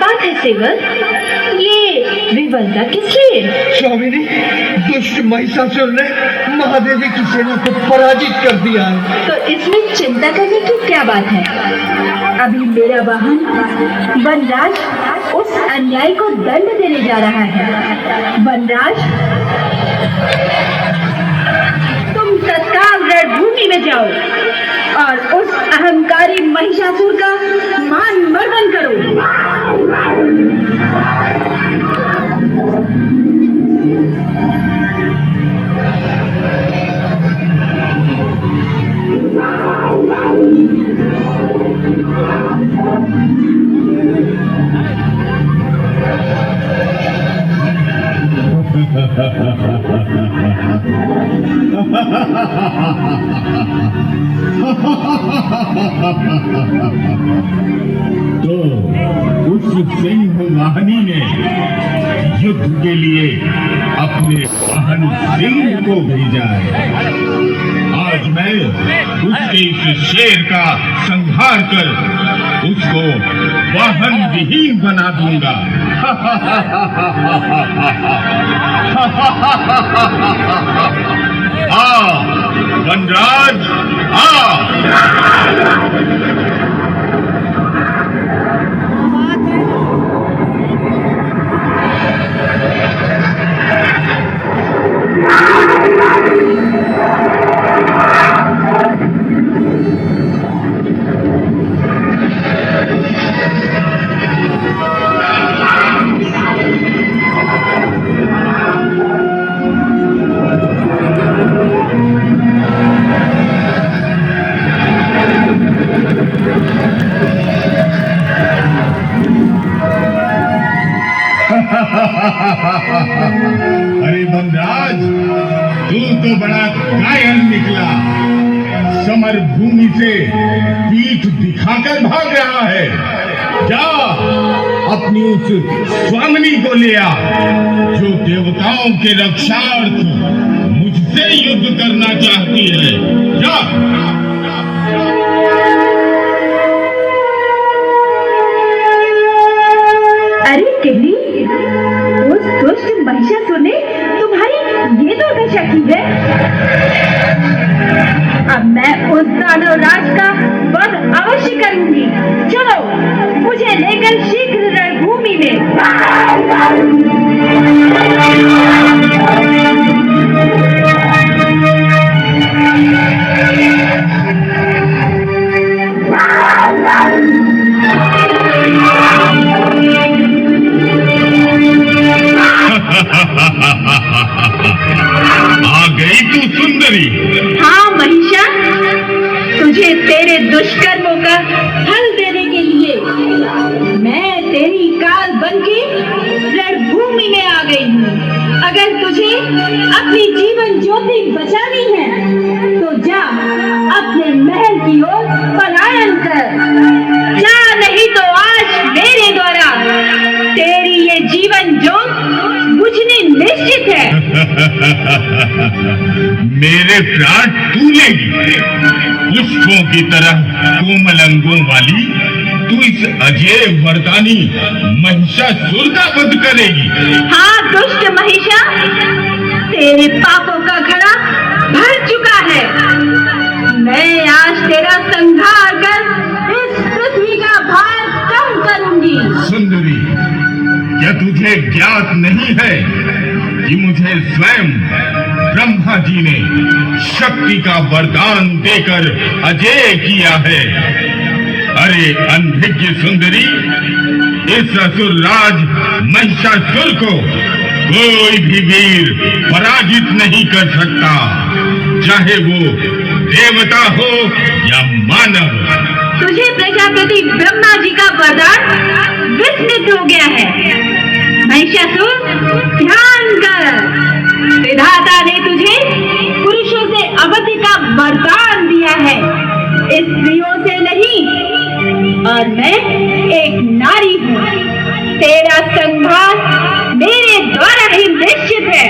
बात है सेवक, ये विवलता किस लिए? स्वामिनी, दुष्ट महिषासुर ने महादेवी की सेना को पराजित कर दिया है। तो इसमें चिंता करने की क्या बात है? अभी मेरा वाहन वनराज उस अन्याय को दंड देने जा रहा है। वनराज, तुम तत्काल रणभूमि में जाओ और उस अहंकारी महिषासुर का मान मर्दन करो। तो उस सिंह वाहिनी ने युद्ध के लिए अपने वाहन सिंह को भेजा है। आज मैं उसके इस शेर का संहार कर उसको वाहन विहीन बना दूंगा। आ वनराज, आ। अरे वनराज, तू तो बड़ा कायल निकला। समर भूमि से पीठ दिखाकर भाग रहा है। जा अपनी उस स्वामिनी को ले आ जो देवताओं के रक्षार्थ मुझसे युद्ध करना चाहती है। जा। अरे किली, उस दुष्ट महिषासुर ने तुम्हारी ये तो दशा की है। अब मैं उस दानव राज का वध अवश्य करूंगी। चलो मुझे लेकर शीघ्र रणभूमि में। आ गई तू सुंदरी। हाँ महिषा, तुझे तेरे दुष्कर्मों का फल देने के लिए मैं तेरी काल बनके रणभूमि में आ गई हूँ। अगर तुझे अपनी जीवन ज्योति बचानी है तो जा अपने महल की ओर पलायन कर। जा, नहीं तो आज मेरे द्वारा तेरी ये जीवन ज्योत बुझनी निश्चित है। मेरे प्राण तूलेगी। पुष्पों की तरह कोमल अंगों वाली तू इस अजय वरदानी महिषासुर का वध करेगी। हाँ दुष्ट महिषा, तेरे पापों का घड़ा भर चुका है। मैं आज तेरा संहार कर इस पृथ्वी का भार कम करूंगी। सुंदरी, क्या तुझे ज्ञात नहीं है कि मुझे स्वयं ब्रह्मा जी ने शक्ति का वरदान देकर अजय किया है। अरे अनभिज्ञ सुंदरी, इस असुर राज महिषासुर को कोई भी वीर पराजित नहीं कर सकता, चाहे वो देवता हो या मानव। तुझे प्रजापति ब्रह्मा जी का वरदान विस्मृत हो गया है। महिषासुर, ध्यान कर। विधाता ने तुझे पुरुषों से अवधि का वरदान दिया है, स्त्रियों से नहीं। और मैं एक नारी हूँ। तेरा संहार मेरे द्वारा ही निश्चित है।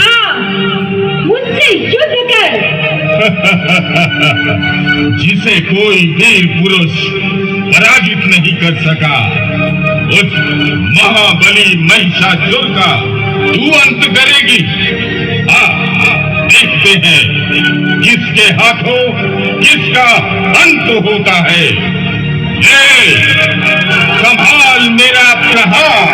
आ, मुझसे युद्ध कर। जिसे कोई वीर पुरुष पराजित नहीं कर सका, उस महाबली महिषासुर का तू अंत करेगी। देखते हैं किसके हाथों किसका अंत होता है। ले, संभाल मेरा प्रहार।